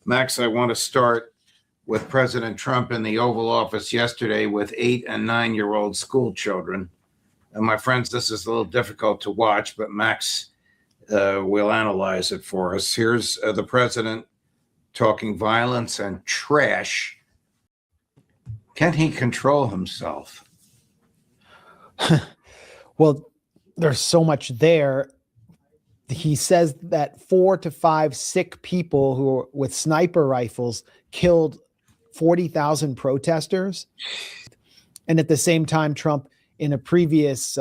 Max, I want to start with President Trump in the Oval Office yesterday with 8 and 9-year-old school children. And my friends, this is a little difficult to watch, but Max will analyze it for us. Here's the president talking violence and trash. Can he control himself? Well, there's so much there. He says that 4 to 5 sick people who were with sniper rifles killed 40,000 protesters. And at the same time, Trump, in a previous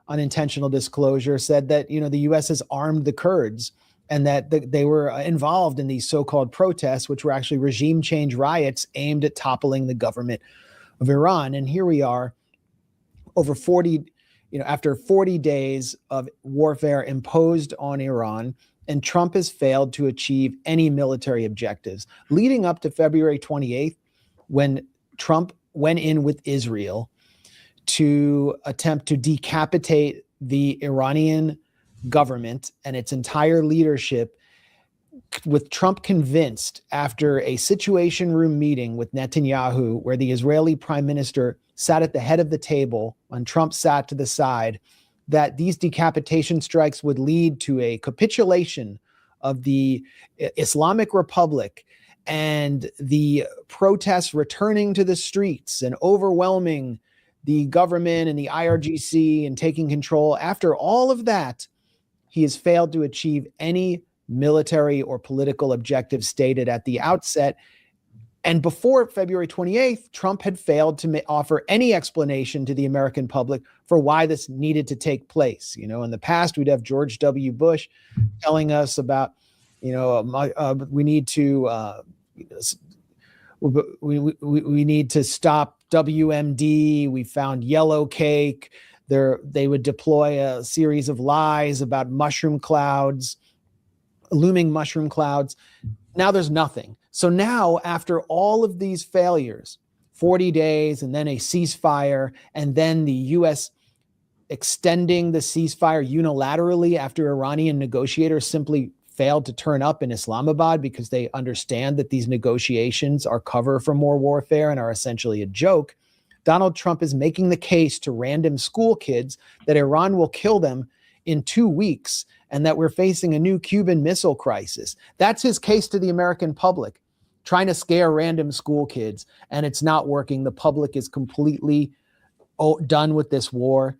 unintentional disclosure, said that, the U.S. has armed the Kurds and that they were involved in these so-called protests, which were actually regime change riots aimed at toppling the government of Iran. And here we are after 40 days of warfare imposed on Iran, and Trump has failed to achieve any military objectives. Leading up to February 28th, when Trump went in with Israel to attempt to decapitate the Iranian government and its entire leadership, with Trump convinced after a Situation Room meeting with Netanyahu, where the Israeli prime minister sat at the head of the table and Trump sat to the side, that these decapitation strikes would lead to a capitulation of the Islamic Republic and the protests returning to the streets and overwhelming the government and the IRGC and taking control. After all of that, he has failed to achieve any military or political objectives stated at the outset. And before February 28th, Trump had failed to offer any explanation to the American public for why this needed to take place. In the past, we'd have George W. Bush telling us about, we need to stop WMD. We found yellow cake. They would deploy a series of lies about looming mushroom clouds. Now there's nothing. So now, after all of these failures, 40 days and then a ceasefire, and then the U.S. extending the ceasefire unilaterally after Iranian negotiators simply failed to turn up in Islamabad because they understand that these negotiations are cover for more warfare and are essentially a joke, Donald Trump is making the case to random school kids that Iran will kill them in 2 weeks and that we're facing a new Cuban Missile Crisis. That's his case to the American public, trying to scare random school kids, and it's not working. The public is completely done with this war.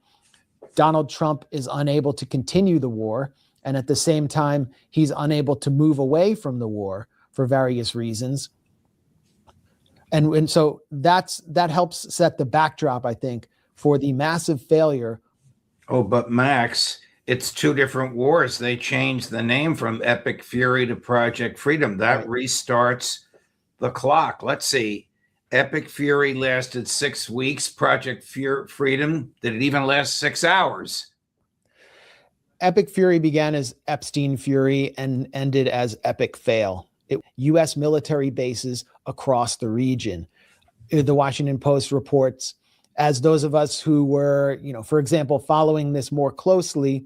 Donald Trump is unable to continue the war, and at the same time, he's unable to move away from the war for various reasons. And so that helps set the backdrop, I think, for the massive failure. Oh, but Max, it's 2 different wars. They changed the name from Epic Fury to Project Freedom. That restarts the clock. Let's see. Epic Fury lasted 6 weeks. Project Freedom, did it even last 6 hours? Epic Fury began as Epstein Fury and ended as Epic Fail. U.S. military bases across the region. The Washington Post reports, as those of us who were, for example, following this more closely,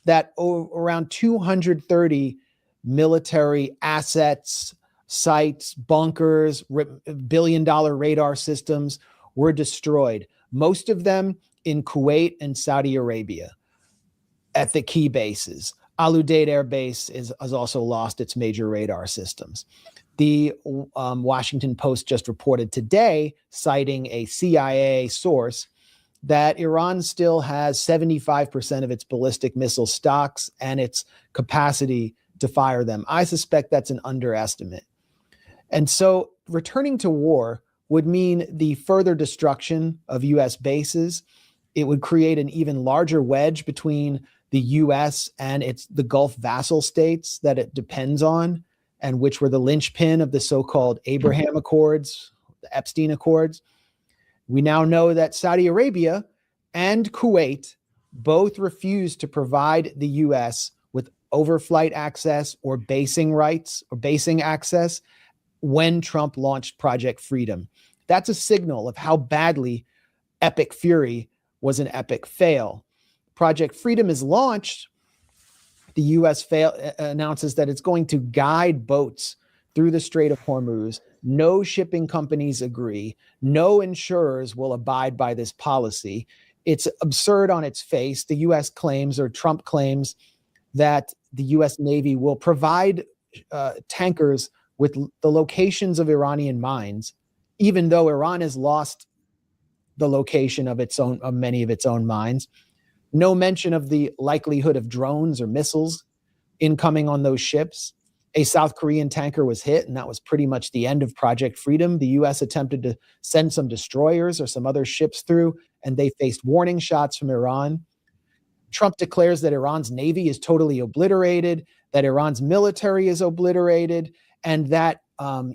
that around 230 military assets, sites, bunkers, billion-dollar radar systems were destroyed, most of them in Kuwait and Saudi Arabia at the key bases. Al Udeid Air Base has also lost its major radar systems. The Washington Post just reported today, citing a CIA source, that Iran still has 75% of its ballistic missile stocks and its capacity to fire them. I suspect that's an underestimate. And so returning to war would mean the further destruction of U.S. bases. It would create an even larger wedge between the U.S. and the Gulf vassal states that it depends on, and which were the linchpin of the so-called Abraham Accords, the Epstein Accords. We now know that Saudi Arabia and Kuwait both refused to provide the U.S. with overflight access or basing rights or basing access when Trump launched Project Freedom. That's a signal of how badly Epic Fury was an epic fail. Project Freedom is launched the U.S. announces that it's going to guide boats through the Strait of Hormuz. No shipping companies agree. No insurers will abide by this policy. It's absurd on its face. The U.S. claims, or Trump claims, that the U.S. Navy will provide tankers with the locations of Iranian mines, even though Iran has lost the location of many of its own mines. No mention of the likelihood of drones or missiles incoming on those ships. A South Korean tanker was hit, and that was pretty much the end of Project Freedom. The U.S. attempted to send some destroyers or some other ships through, and they faced warning shots from Iran. Trump declares that Iran's navy is totally obliterated, that Iran's military is obliterated, and that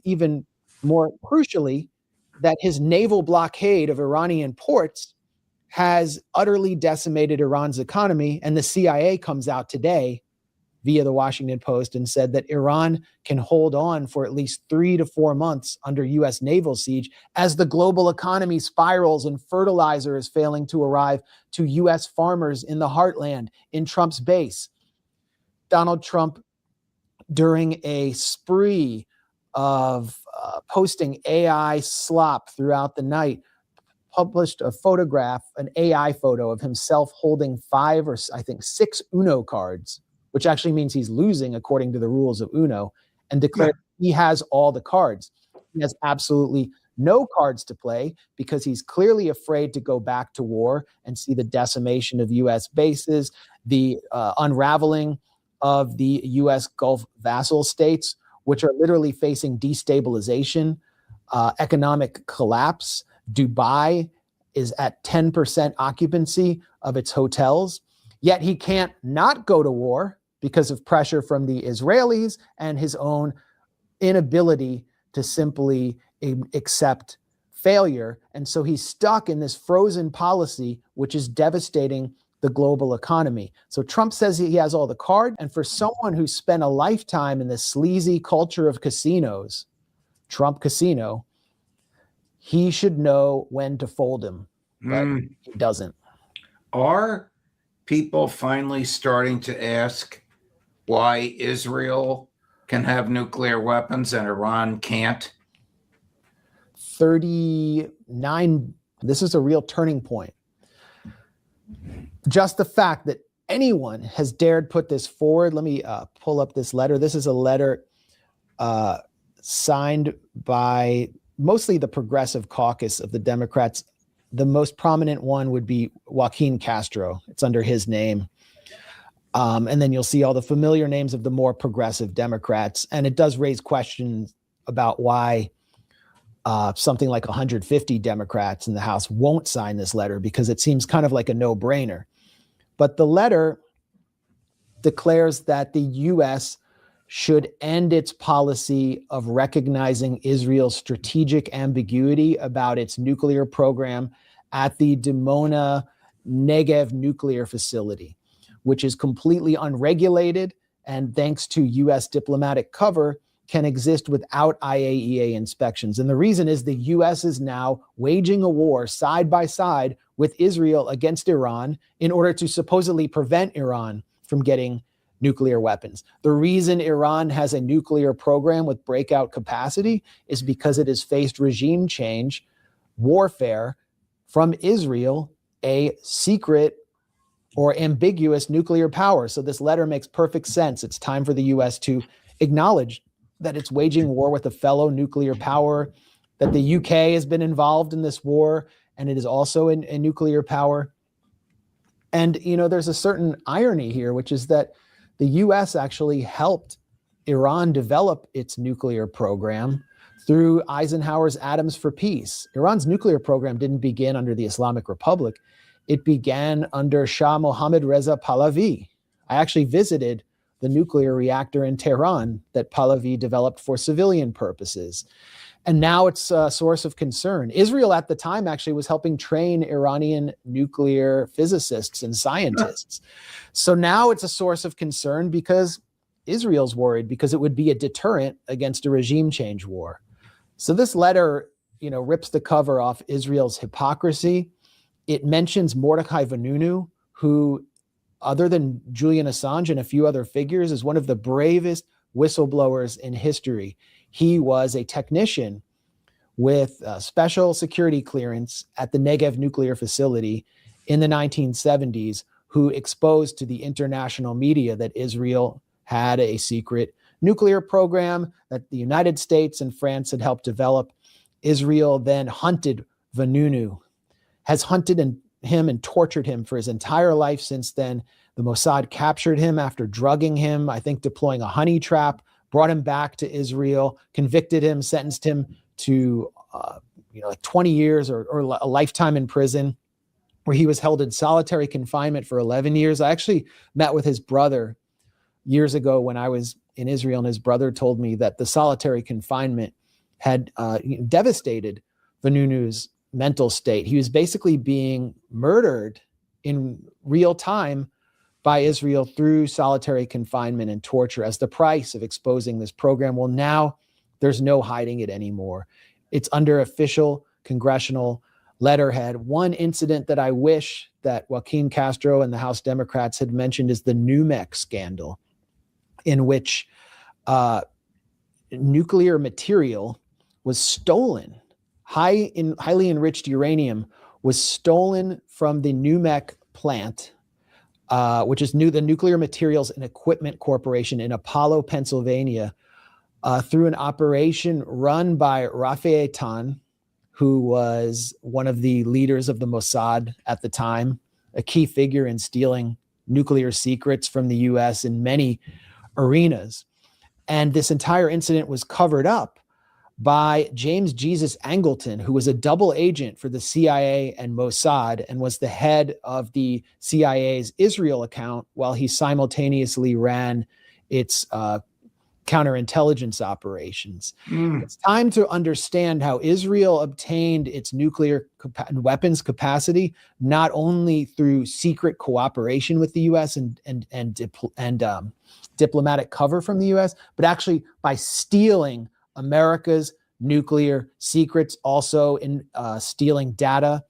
even more crucially, that his naval blockade of Iranian ports has utterly decimated Iran's economy. And the CIA comes out today via the Washington Post and said that Iran can hold on for at least 3 to 4 months under U.S. naval siege as the global economy spirals and fertilizer is failing to arrive to U.S. farmers in the heartland, in Trump's base. Donald Trump, during a spree of posting AI slop throughout the night, published a photograph, an AI photo of himself holding 5 or I think 6 Uno cards, which actually means he's losing according to the rules of Uno, and declared he has all the cards. He has absolutely no cards to play because he's clearly afraid to go back to war and see the decimation of U.S. bases, the unraveling of the U.S. Gulf vassal states, which are literally facing destabilization, economic collapse. Dubai is at 10% occupancy of its hotels, yet he can't not go to war because of pressure from the Israelis and his own inability to simply accept failure. And so he's stuck in this frozen policy, which is devastating the global economy. So Trump says he has all the cards. And for someone who spent a lifetime in the sleazy culture of casinos, Trump Casino, he should know when to fold him, but he doesn't. Are people finally starting to ask why Israel can have nuclear weapons and Iran can't? 39, this is a real turning point. Just the fact that anyone has dared put this forward. Let me pull up this letter. This is a letter signed by mostly the progressive caucus of the Democrats. The most prominent one would be Joaquin Castro. It's under his name. And then you'll see all the familiar names of the more progressive Democrats. And it does raise questions about why something like 150 Democrats in the House won't sign this letter, because it seems kind of like a no-brainer. But the letter declares that the U.S. should end its policy of recognizing Israel's strategic ambiguity about its nuclear program at the Dimona Negev nuclear facility, which is completely unregulated and, thanks to U.S. diplomatic cover, can exist without IAEA inspections. And the reason is the U.S. is now waging a war side by side with Israel against Iran in order to supposedly prevent Iran from getting nuclear weapons. The reason Iran has a nuclear program with breakout capacity is because it has faced regime change, warfare from Israel, a secret or ambiguous nuclear power. So this letter makes perfect sense. It's time for the U.S. to acknowledge that it's waging war with a fellow nuclear power, that the UK has been involved in this war, and it is also a nuclear power. And, you know, there's a certain irony here, which is that the U.S. actually helped Iran develop its nuclear program through Eisenhower's Atoms for Peace. Iran's nuclear program didn't begin under the Islamic Republic. It began under Shah Mohammad Reza Pahlavi. I actually visited the nuclear reactor in Tehran that Pahlavi developed for civilian purposes. And now it's a source of concern. Israel at the time actually was helping train Iranian nuclear physicists and scientists. So now it's a source of concern because Israel's worried, because it would be a deterrent against a regime change war. So this letter, you know, rips the cover off Israel's hypocrisy. It mentions Mordechai Vanunu, who other than Julian Assange and a few other figures, is one of the bravest whistleblowers in history. He was a technician with special security clearance at the Negev nuclear facility in the 1970s, who exposed to the international media that Israel had a secret nuclear program that the United States and France had helped develop. Israel then hunted Vanunu, has hunted him and tortured him for his entire life since then. The Mossad captured him after drugging him, I think deploying a honey trap, brought him back to Israel, convicted him, sentenced him to like 20 years or a lifetime in prison, where he was held in solitary confinement for 11 years. I actually met with his brother years ago when I was in Israel, and his brother told me that the solitary confinement had devastated Vanunu's mental state. He was basically being murdered in real time by Israel through solitary confinement and torture as the price of exposing this program. Well, now there's no hiding it anymore. It's under official congressional letterhead. One incident that I wish that Joaquin Castro and the House Democrats had mentioned is the NUMEC scandal, in which nuclear material was stolen. Highly enriched uranium was stolen from the NUMEC plant, which is the Nuclear Materials and Equipment Corporation in Apollo, Pennsylvania, through an operation run by Rafi Eitan, who was one of the leaders of the Mossad at the time, a key figure in stealing nuclear secrets from the US in many arenas. And this entire incident was covered up by James Jesus Angleton, who was a double agent for the CIA and Mossad and was the head of the CIA's Israel account while he simultaneously ran its counterintelligence operations. It's time to understand how Israel obtained its nuclear weapons capacity, not only through secret cooperation with the US and diplomatic cover from the US, but actually by stealing America's nuclear secrets, also in stealing data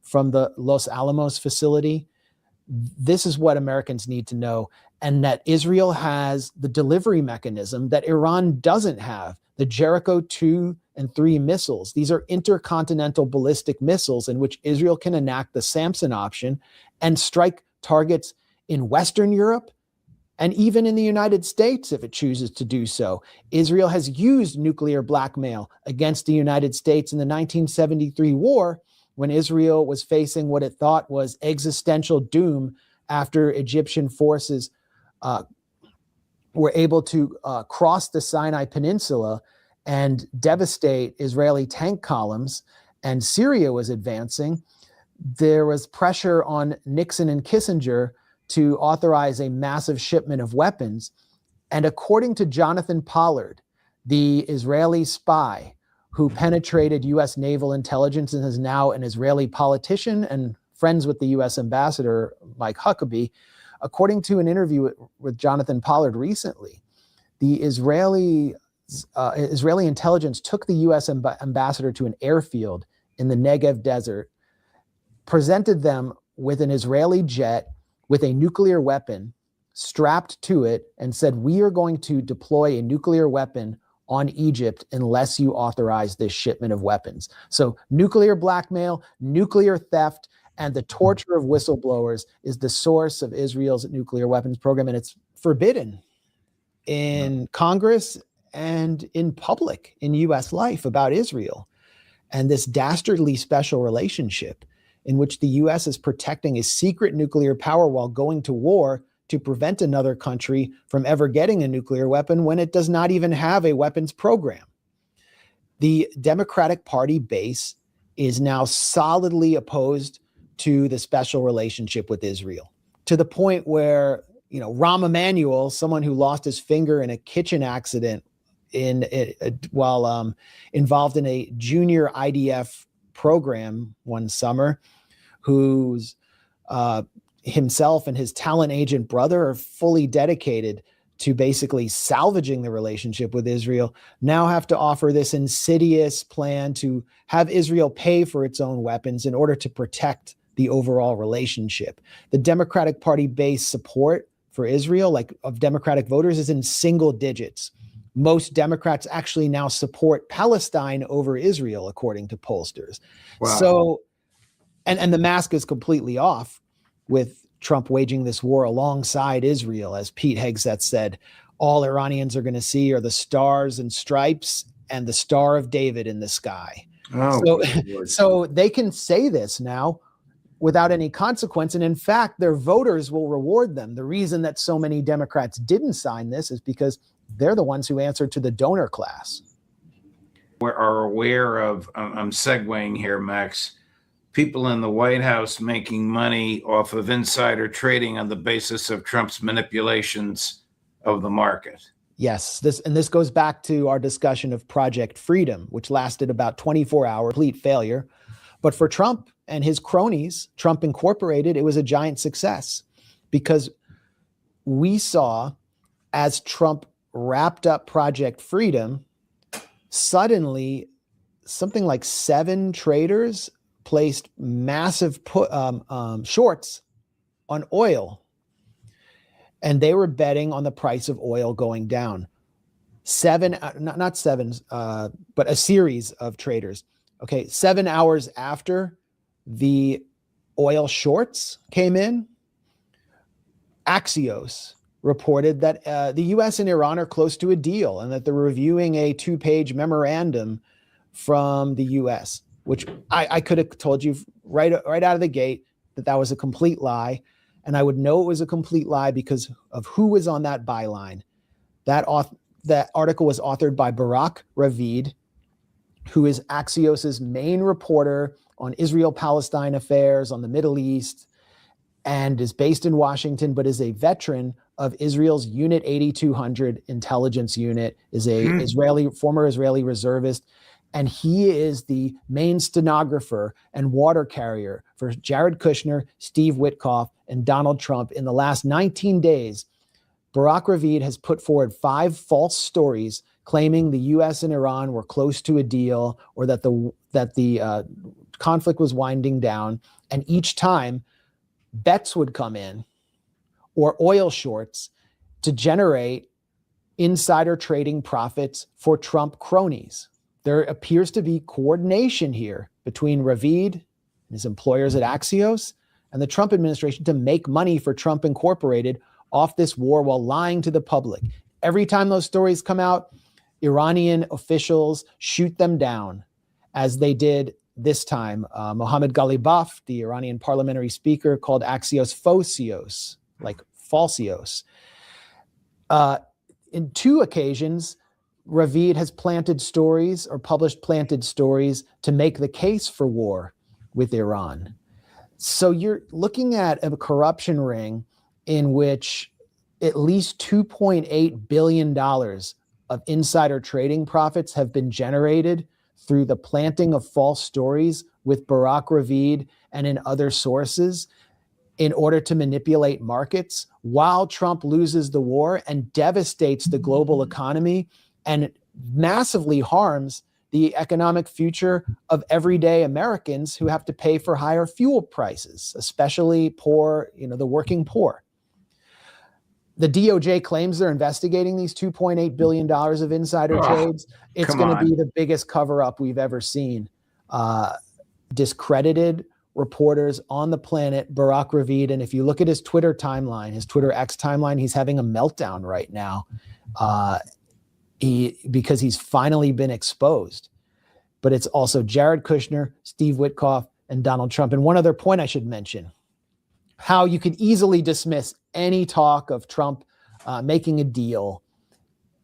from the Los Alamos facility. This is what Americans need to know, and that Israel has the delivery mechanism that Iran doesn't have, the Jericho 2 and 3 missiles. These are intercontinental ballistic missiles in which Israel can enact the Samson option and strike targets in Western Europe and even in the United States if it chooses to do so. Israel has used nuclear blackmail against the United States in the 1973 war, when Israel was facing what it thought was existential doom after Egyptian forces were able to cross the Sinai Peninsula and devastate Israeli tank columns, and Syria was advancing. There was pressure on Nixon and Kissinger to authorize a massive shipment of weapons. And according to Jonathan Pollard, the Israeli spy who penetrated U.S. naval intelligence and is now an Israeli politician and friends with the U.S. ambassador, Mike Huckabee, according to an interview with Jonathan Pollard recently, the Israeli intelligence took the U.S. ambassador to an airfield in the Negev desert, presented them with an Israeli jet with a nuclear weapon strapped to it, and said, "We are going to deploy a nuclear weapon on Egypt unless you authorize this shipment of weapons." So nuclear blackmail, nuclear theft, and the torture of whistleblowers is the source of Israel's nuclear weapons program, and it's forbidden in Congress and in public in U.S. life about Israel. And this dastardly special relationship in which the U.S. is protecting a secret nuclear power while going to war to prevent another country from ever getting a nuclear weapon when it does not even have a weapons program. The Democratic Party base is now solidly opposed to the special relationship with Israel, to the point where, Rahm Emanuel, someone who lost his finger in a kitchen accident while involved in a junior IDF program one summer, who's himself and his talent agent brother are fully dedicated to basically salvaging the relationship with Israel, now have to offer this insidious plan to have Israel pay for its own weapons in order to protect the overall relationship. The Democratic Party base support for Israel, like of Democratic voters, is in single digits. Most Democrats actually now support Palestine over Israel, according to pollsters. Wow. So, and the mask is completely off with Trump waging this war alongside Israel. As Pete Hegseth said, all Iranians are going to see are the stars and stripes and the Star of David in the sky. Oh, so they can say this now without any consequence. And in fact, their voters will reward them. The reason that so many Democrats didn't sign this is because they're the ones who answer to the donor class. We are aware of, I'm segueing here, Max, people in the White House making money off of insider trading on the basis of Trump's manipulations of the market. Yes, this goes back to our discussion of Project Freedom, which lasted about 24 hours, complete failure. But for Trump and his cronies, Trump Incorporated, it was a giant success because we saw, as Trump wrapped up Project Freedom, suddenly something like 7 traders placed massive shorts on oil. And they were betting on the price of oil going down. Not seven, but a series of traders. Okay, 7 hours after the oil shorts came in, Axios reported that the U.S. and Iran are close to a deal and that they're reviewing a 2-page memorandum from the U.S., which I could have told you right out of the gate that was a complete lie. And I would know it was a complete lie because of who was on that byline. That article was authored by Barak Ravid, who is Axios's main reporter on Israel-Palestine affairs, on the Middle East, and is based in Washington, but is a veteran of Israel's Unit 8200 intelligence unit, is a former Israeli reservist. And he is the main stenographer and water carrier for Jared Kushner, Steve Witkoff, and Donald Trump. In the last 19 days, Barak Ravid has put forward 5 false stories claiming the U.S. and Iran were close to a deal or that the conflict was winding down. And each time, bets would come in or oil shorts to generate insider trading profits for Trump cronies. There appears to be coordination here between Ravid and his employers at Axios and the Trump administration to make money for Trump Incorporated off this war while lying to the public. Every time those stories come out, Iranian officials shoot them down, as they did this time. Mohammad Ghalibaf, the Iranian parliamentary speaker, called Axios Fosios, like falsios. In 2 occasions, Ravid has planted stories or published planted stories to make the case for war with Iran. So you're looking at a corruption ring in which at least $2.8 billion of insider trading profits have been generated through the planting of false stories with Barak Ravid and in other sources in order to manipulate markets while Trump loses the war and devastates the global economy and massively harms the economic future of everyday Americans who have to pay for higher fuel prices, especially poor, the working poor. The DOJ claims they're investigating these $2.8 billion of insider trades. It's going to be the biggest cover-up we've ever seen. Discredited reporters on the planet, Barak Ravid, and if you look at his Twitter timeline, his Twitter X timeline, he's having a meltdown right now. Because he's finally been exposed. But it's also Jared Kushner, Steve Witkoff, and Donald Trump. And one other point I should mention, how you could easily dismiss any talk of Trump making a deal.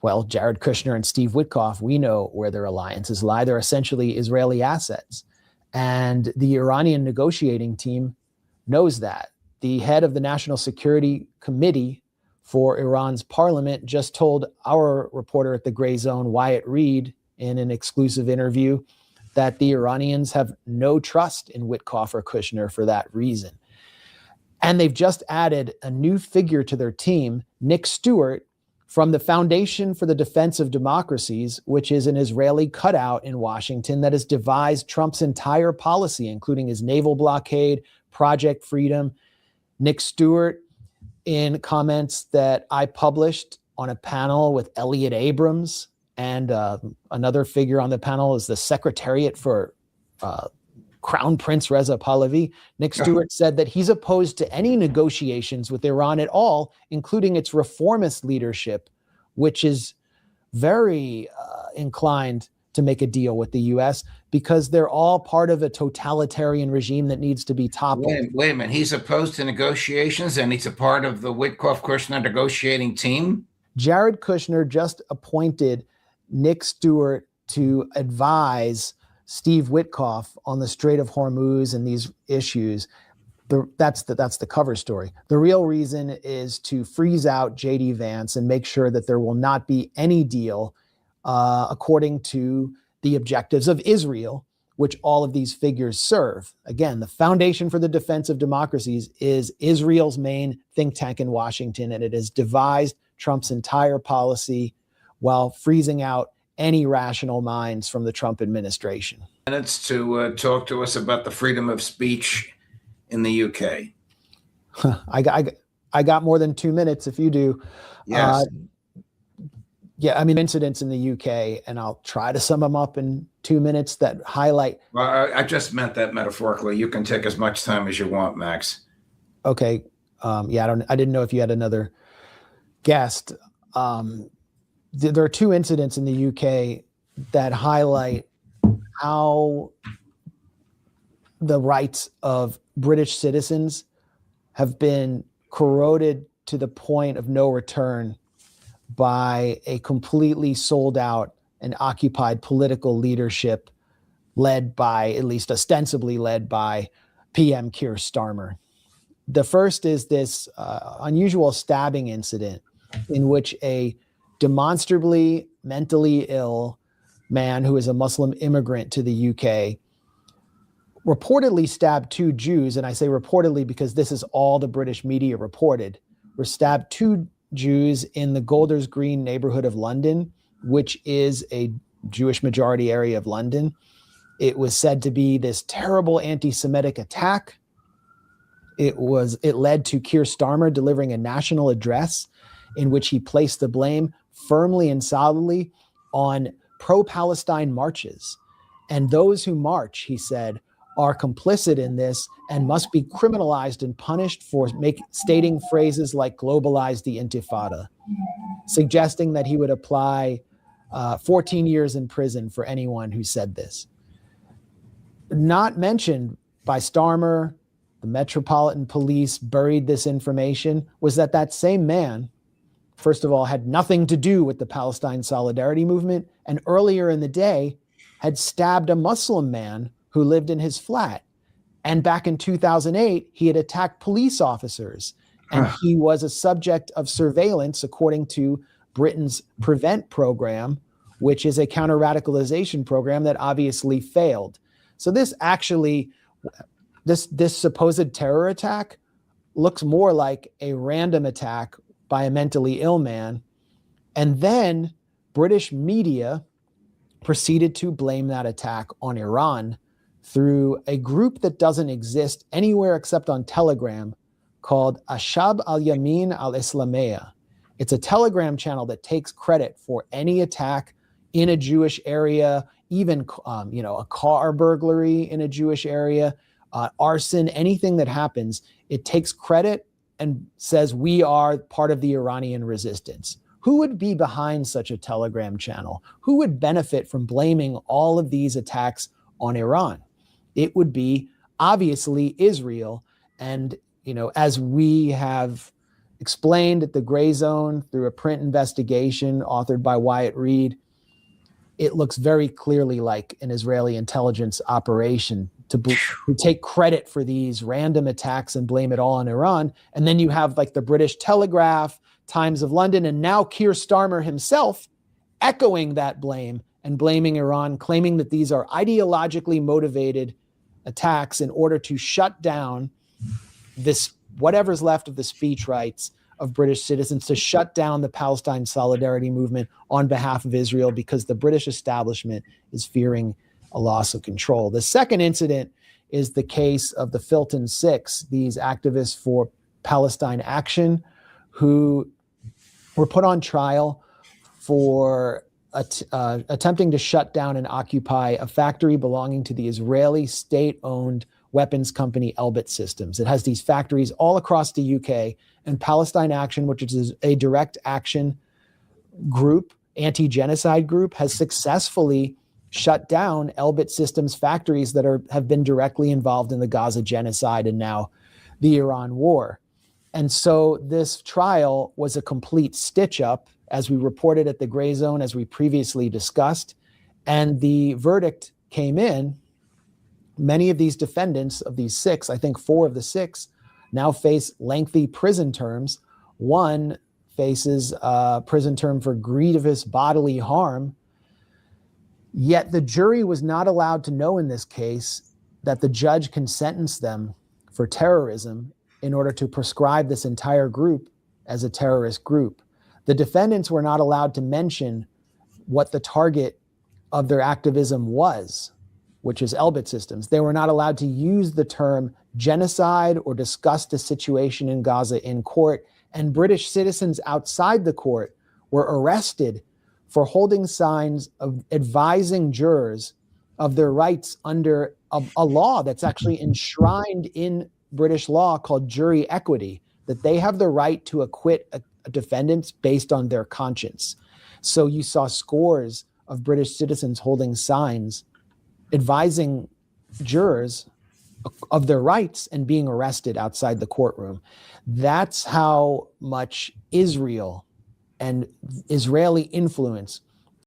Well, Jared Kushner and Steve Witkoff, we know where their alliances lie. They're essentially Israeli assets. And the Iranian negotiating team knows that. The head of the National Security Committee for Iran's parliament just told our reporter at the Gray Zone, Wyatt Reed, in an exclusive interview, that the Iranians have no trust in Witkoff or Kushner for that reason. And they've just added a new figure to their team, Nick Stewart, from the Foundation for the Defense of Democracies, which is an Israeli cutout in Washington that has devised Trump's entire policy, including his naval blockade, Project Freedom. Nick Stewart, in comments that I published on a panel with Elliot Abrams, and another figure on the panel is the Secretariat for Crown Prince Reza Pahlavi. Nick Stewart said that he's opposed to any negotiations with Iran at all, including its reformist leadership, which is very inclined to make a deal with the U.S. because they're all part of a totalitarian regime that needs to be toppled. Wait a minute. He's opposed to negotiations and he's a part of the Witkoff-Kushner negotiating team? Jared Kushner just appointed Nick Stewart to advise Steve Witkoff on the Strait of Hormuz and these issues. That's the cover story. The real reason is to freeze out J.D. Vance and make sure that there will not be any deal according to the objectives of Israel, which all of these figures serve. Again, the Foundation for the Defense of Democracies is Israel's main think tank in Washington, and it has devised Trump's entire policy while freezing out any rational minds from the Trump administration. Minutes to talk to us about the freedom of speech in the UK. I got more than 2 minutes if you do. Yes. Yeah, I mean, incidents in the UK, and I'll try to sum them up in 2 minutes that highlight. Well, I just meant that metaphorically. You can take as much time as you want, Max. Okay. Yeah, I didn't know if you had another guest. There are two incidents in the UK that highlight how the rights of British citizens have been corroded to the point of no return by a completely sold out and occupied political leadership led by, at least ostensibly led by, PM Keir Starmer. The first is this unusual stabbing incident in which a demonstrably mentally ill man who is a Muslim immigrant to the UK reportedly stabbed two Jews, and I say reportedly because this is all the British media reported, were stabbed two Jews in the Golders Green neighborhood of London, which is a Jewish majority area of London. It was said to be this terrible anti-Semitic attack. It led to Keir Starmer delivering a national address in which he placed the blame firmly and solidly on pro-Palestine marches. And those who march, he said, are complicit in this and must be criminalized and punished for stating phrases like globalize the intifada, suggesting that he would apply 14 years in prison for anyone who said this. Not mentioned by Starmer, the Metropolitan Police buried this information, was that same man, first of all, had nothing to do with the Palestine Solidarity Movement, and earlier in the day had stabbed a Muslim man who lived in his flat. And back in 2008, he had attacked police officers, and he was a subject of surveillance according to Britain's PREVENT program, which is a counter-radicalization program that obviously failed. So this supposed terror attack looks more like a random attack by a mentally ill man. And then British media proceeded to blame that attack on Iran through a group that doesn't exist anywhere except on Telegram called Ashab al-Yamin al-Islamiyya. It's a Telegram channel that takes credit for any attack in a Jewish area, even a car burglary in a Jewish area, arson, anything that happens. It takes credit and says we are part of the Iranian resistance. Who would be behind such a Telegram channel? Who would benefit from blaming all of these attacks on Iran? It would be obviously Israel. And, as we have explained at the Gray Zone through a print investigation authored by Wyatt Reed, it looks very clearly like an Israeli intelligence operation to take credit for these random attacks and blame it all on Iran. And then you have like the British Telegraph, Times of London, and now Keir Starmer himself echoing that blame and blaming Iran, claiming that these are ideologically motivated attacks in order to shut down this, whatever's left of the speech rights of British citizens to shut down the Palestine Solidarity Movement on behalf of Israel because the British establishment is fearing a loss of control. The second incident is the case of the Filton Six, these activists for Palestine Action who were put on trial for attempting to shut down and occupy a factory belonging to the Israeli state-owned weapons company Elbit Systems. It has these factories all across the UK, and Palestine Action, which is a direct action group, anti-genocide group, has successfully shut down Elbit Systems factories that have been directly involved in the Gaza genocide and now the Iran war. And so this trial was a complete stitch-up, as we reported at the Gray Zone, as we previously discussed. And the verdict came in. Many of these defendants, of these six, I think 4 of the 6, now face lengthy prison terms. One faces a prison term for grievous bodily harm. Yet the jury was not allowed to know in this case that the judge can sentence them for terrorism in order to prescribe this entire group as a terrorist group. The defendants were not allowed to mention what the target of their activism was, which is Elbit Systems. They were not allowed to use the term genocide or discuss the situation in Gaza in court, and British citizens outside the court were arrested for holding signs of advising jurors of their rights under a law that's actually enshrined in British law called jury equity, that they have the right to acquit defendants based on their conscience. So you saw scores of British citizens holding signs advising jurors of their rights and being arrested outside the courtroom. That's how much Israel and Israeli influence